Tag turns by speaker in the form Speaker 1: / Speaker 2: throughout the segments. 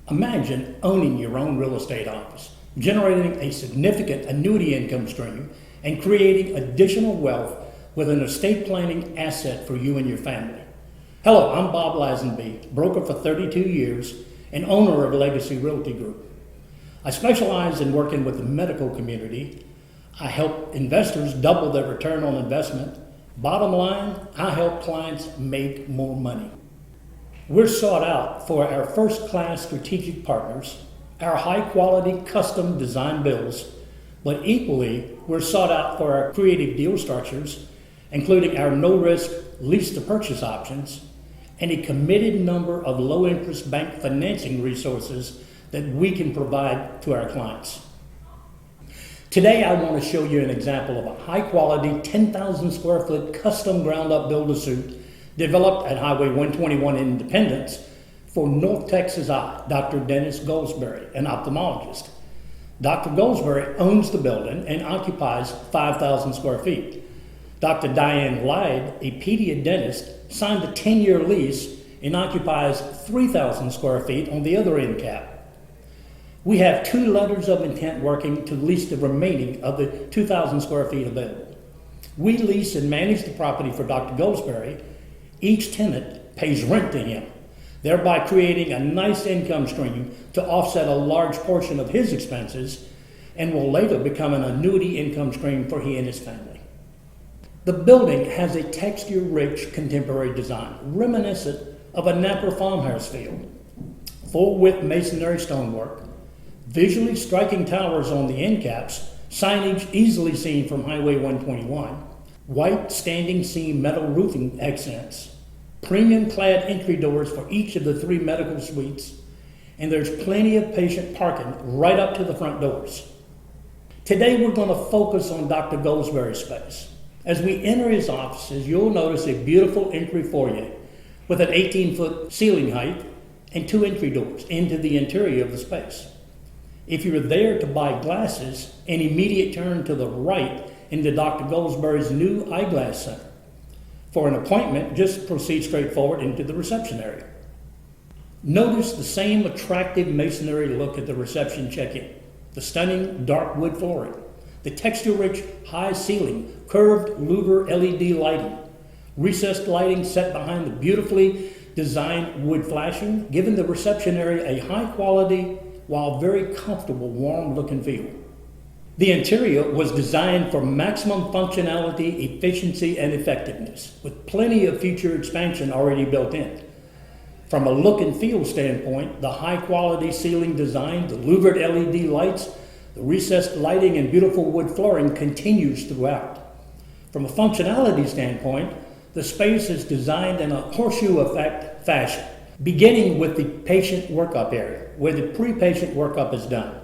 Speaker 1: Imagine owning your own real estate office, generating a significant annuity income stream, and creating additional wealth with an estate planning asset for you and your family. Hello, I'm Bob Lazenby, broker for 32 years and owner of Legacy Realty Group. I specialize in working with the medical community. I help investors double their return on investment. Bottom line, I help clients make more money. We're sought out for our first-class strategic partners, our high-quality custom design builds, but equally, we're sought out for our creative deal structures, including our no-risk lease-to-purchase options, and a committed number of low-interest bank financing resources that we can provide to our clients. Today, I want to show you an example of a high-quality 10,000 square foot custom ground-up build-to-suit developed at Highway 121 in Independence for North Texas Eye, Dr. Dennis Goldsberry, an ophthalmologist. Dr. Goldsberry owns the building and occupies 5,000 square feet. Dr. Diane Lyde, a pediatrician, signed a 10-year lease and occupies 3,000 square feet on the other end cap. We have 2 letters of intent working to lease the remaining of the 2,000 square feet available. We lease and manage the property for Dr. Goldsberry. Each tenant pays rent to him, thereby creating a nice income stream to offset a large portion of his expenses and will later become an annuity income stream for he and his family. The building has a texture-rich contemporary design, reminiscent of a Napa farmhouse feel. Full-width masonry stonework, visually striking towers on the end caps, signage easily seen from Highway 121, white standing seam metal roofing accents, premium clad entry doors for each of the 3 medical suites, and there's plenty of patient parking right up to the front doors. Today we're going to focus on Dr. Goldsberry's space. As we enter his offices, you'll notice a beautiful entry foyer with an 18-foot ceiling height and 2 entry doors into the interior of the space. If you're there to buy glasses, an immediate turn to the right into Dr. Goldsberry's new eyeglass center. For an appointment, just proceed straight forward into the reception area. Notice the same attractive masonry look at the reception check-in, the stunning dark wood flooring, the texture-rich high ceiling, curved louver LED lighting, recessed lighting set behind the beautifully designed wood flashing, giving the reception area a high-quality while very comfortable, warm look and feel. The interior was designed for maximum functionality, efficiency, and effectiveness, with plenty of future expansion already built in. From a look and feel standpoint, the high-quality ceiling design, the louvered LED lights, the recessed lighting, and beautiful wood flooring continues throughout. From a functionality standpoint, the space is designed in a horseshoe effect fashion, beginning with the patient workup area, where the pre-patient workup is done.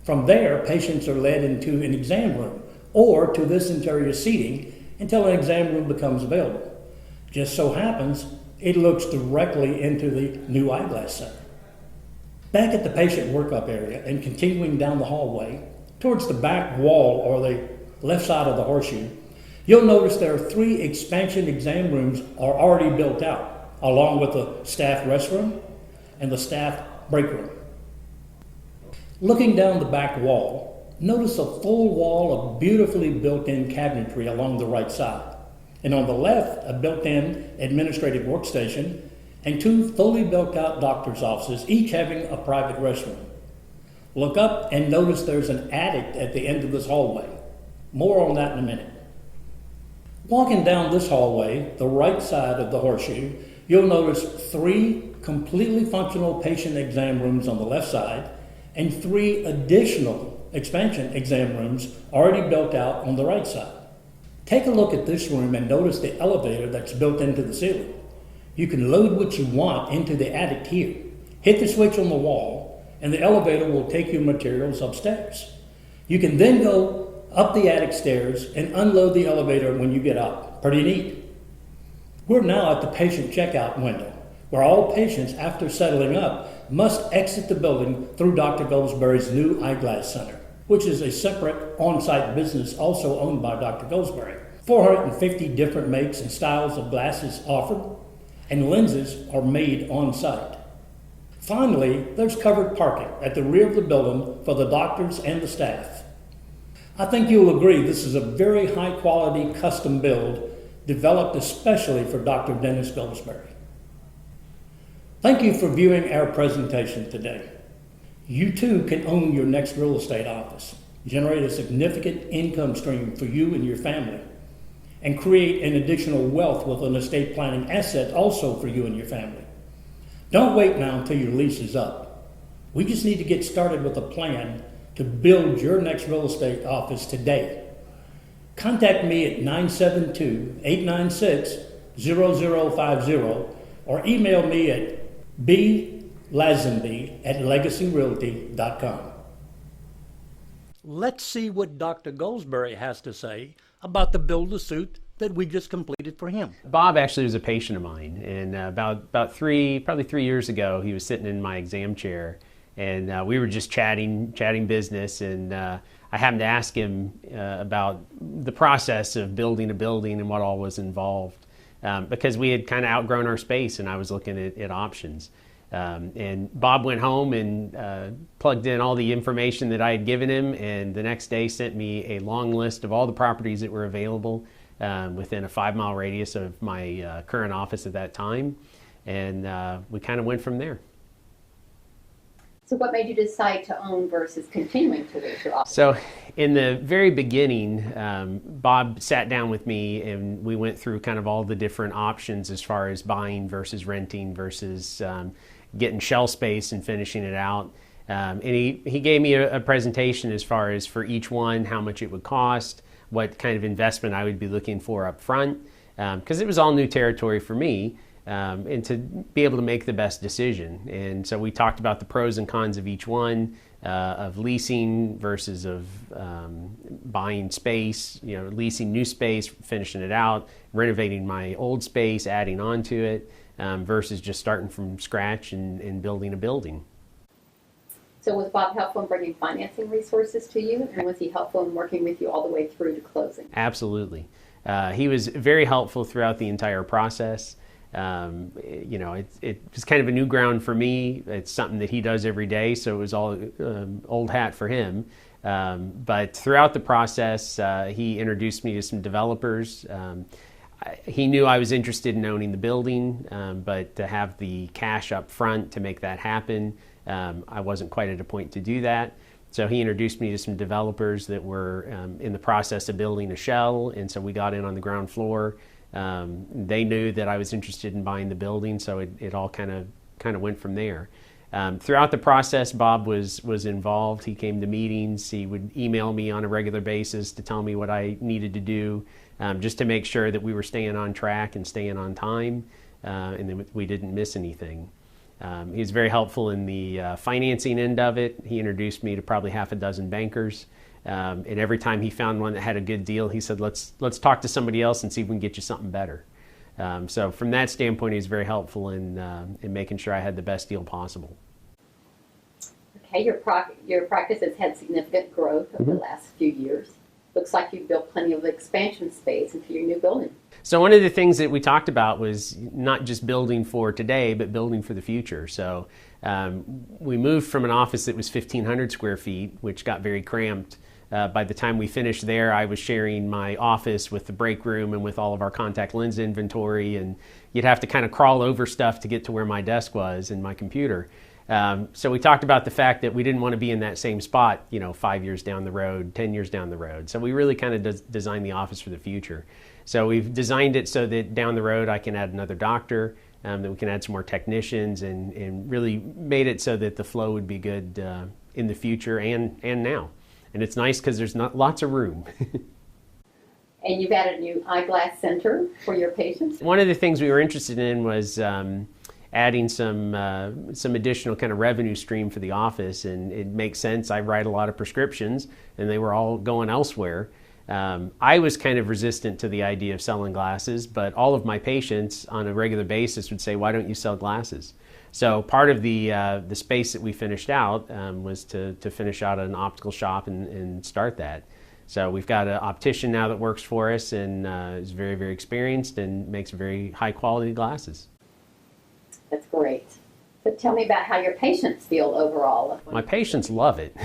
Speaker 1: From there, patients are led into an exam room or to this interior seating until an exam room becomes available. Just so happens, it looks directly into the new eyeglass center. Back at the patient workup area and continuing down the hallway, towards the back wall or the left side of the horseshoe, you'll notice there are 3 expansion exam rooms are already built out, along with the staff restroom and the staff break room. Looking down the back wall, notice a full wall of beautifully built-in cabinetry along the right side. And on the left, a built-in administrative workstation and 2 fully built-out doctor's offices, each having a private restroom. Look up and notice there's an attic at the end of this hallway. More on that in a minute. Walking down this hallway, the right side of the horseshoe, you'll notice 3 completely functional patient exam rooms on the left side and 3 additional expansion exam rooms already built out on the right side. Take a look at this room and notice the elevator that's built into the ceiling. You can load what you want into the attic here. Hit the switch on the wall and the elevator will take your materials upstairs. You can then go up the attic stairs and unload the elevator when you get up. Pretty neat. We're now at the patient checkout window, where all patients, after settling up, must exit the building through Dr. Goldsberry's new eyeglass center, which is a separate on-site business also owned by Dr. Goldsberry. 450 different makes and styles of glasses offered, and lenses are made on-site. Finally, there's covered parking at the rear of the building for the doctors and the staff. I think you'll agree this is a very high quality custom build developed especially for Dr. Dennis Goldsberry. Thank you for viewing our presentation today. You too can own your next real estate office, generate a significant income stream for you and your family, and create an additional wealth with an estate planning asset also for you and your family. Don't wait now until your lease is up. We just need to get started with a plan to build your next real estate office today. Contact me at 972-896-0050 or email me at blazenby@legacyrealty.com. Let's see what Dr. Goldsberry has to say about the build-a-suit that we just completed for him.
Speaker 2: Bob actually was a patient of mine, and probably 3 years ago, he was sitting in my exam chair, and we were just chatting business, and I happened to ask him about the process of building a building and what all was involved, because we had kind of outgrown our space, and I was looking at options. And Bob went home and plugged in all the information that I had given him, and the next day sent me a long list of all the properties that were available within a 5-mile radius of my current office at that time, and we kind of went from there.
Speaker 3: So what made you decide to own versus continuing to lease your office?
Speaker 2: So in the very beginning, Bob sat down with me and we went through kind of all the different options as far as buying versus renting versus getting shell space and finishing it out. And he gave me a presentation as far as for each one, how much it would cost, what kind of investment I would be looking for up front, because it was all new territory for me. And to be able to make the best decision. And so we talked about the pros and cons of each one, of leasing versus of buying space, leasing new space, finishing it out, renovating my old space, adding on to it, versus just starting from scratch and building a building.
Speaker 3: So was Bob helpful in bringing financing resources to you, and was he helpful in working with you all the way through to closing?
Speaker 2: Absolutely. He was very helpful throughout the entire process. It was kind of a new ground for me. It's something that he does every day, so it was all old hat for him. But throughout the process, he introduced me to some developers. He knew I was interested in owning the building, but to have the cash up front to make that happen, I wasn't quite at a point to do that. So he introduced me to some developers that were in the process of building a shell, and so we got in on the ground floor. They knew that I was interested in buying the building, so it all kind of went from there. Throughout the process, Bob was involved. He came to meetings. He would email me on a regular basis to tell me what I needed to do, just to make sure that we were staying on track and staying on time, and that we didn't miss anything. He was very helpful in the financing end of it. He introduced me to probably half a dozen bankers. And every time he found one that had a good deal, he said, let's talk to somebody else and see if we can get you something better. So from that standpoint, he was very helpful in making sure I had the best deal possible.
Speaker 3: Okay, your practice has had significant growth over the last few years. Looks like you've built plenty of expansion space into your new building.
Speaker 2: So one of the things that we talked about was not just building for today, but building for the future. So we moved from an office that was 1,500 square feet, which got very cramped. By the time we finished there, I was sharing my office with the break room and with all of our contact lens inventory, and you'd have to kind of crawl over stuff to get to where my desk was and my computer. So we talked about the fact that we didn't want to be in that same spot, 5 years down the road, 10 years down the road. So we really kind of designed the office for the future. So we've designed it so that down the road I can add another doctor, that we can add some more technicians, and really made it so that the flow would be good in the future and now. And it's nice because there's not lots of room.
Speaker 3: And you've added a new eyeglass center for your patients?
Speaker 2: One of the things we were interested in was adding some additional kind of revenue stream for the office, and it makes sense. I write a lot of prescriptions, and they were all going elsewhere. I was kind of resistant to the idea of selling glasses, but all of my patients on a regular basis would say, "Why don't you sell glasses?" So part of the space that we finished out was to finish out an optical shop and start that. So we've got an optician now that works for us and is very, very experienced and makes very high quality glasses.
Speaker 3: That's great. But tell me about how your patients feel overall.
Speaker 2: My patients love it.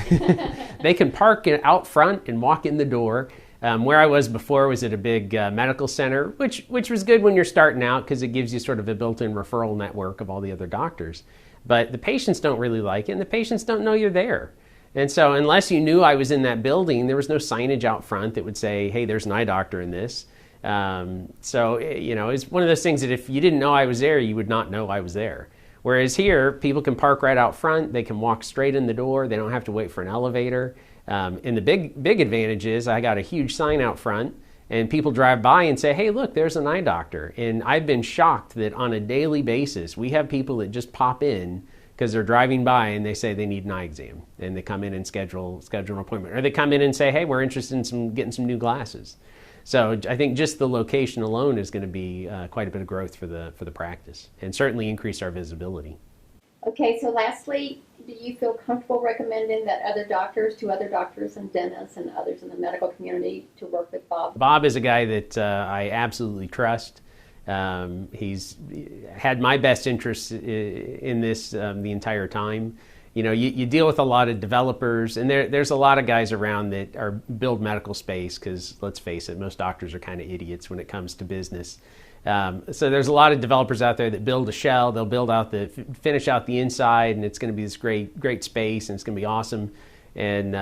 Speaker 2: They can park out front and walk in the door. Where I was before was at a big medical center, which was good when you're starting out because it gives you sort of a built-in referral network of all the other doctors. But the patients don't really like it, and the patients don't know you're there. And so unless you knew I was in that building, there was no signage out front that would say, hey, there's an eye doctor in this. So, it's one of those things that if you didn't know I was there, you would not know I was there. Whereas here, people can park right out front, they can walk straight in the door, they don't have to wait for an elevator. And the big advantage is I got a huge sign out front, and people drive by and say, hey, look, there's an eye doctor. And I've been shocked that on a daily basis, we have people that just pop in because they're driving by and they say they need an eye exam. And they come in and schedule an appointment. Or they come in and say, hey, we're interested in getting some new glasses. So I think just the location alone is going to be quite a bit of growth for the practice, and certainly increase our visibility.
Speaker 3: Okay, so lastly, do you feel comfortable recommending that other doctors and dentists and others in the medical community to work with Bob?
Speaker 2: Bob is a guy that I absolutely trust. He's had my best interests in this the entire time. You deal with a lot of developers, and there's a lot of guys around that build medical space because, let's face it, most doctors are kind of idiots when it comes to business. So there's a lot of developers out there that build a shell, they'll finish out the inside, and it's going to be this great space, and it's going to be awesome. And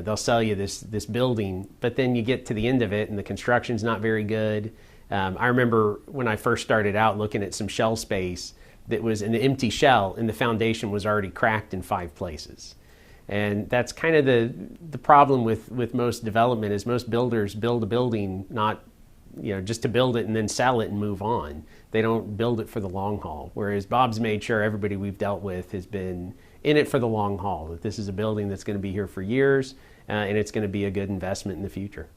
Speaker 2: they'll sell you this building, but then you get to the end of it, and the construction's not very good. I remember when I first started out looking at some shell space that was an empty shell, and the foundation was already cracked in 5 places. And that's kind of the problem with most development is most builders build a building not just to build it and then sell it and move on. They don't build it for the long haul. Whereas Bob's made sure everybody we've dealt with has been in it for the long haul, that this is a building that's going to be here for years, and it's going to be a good investment in the future.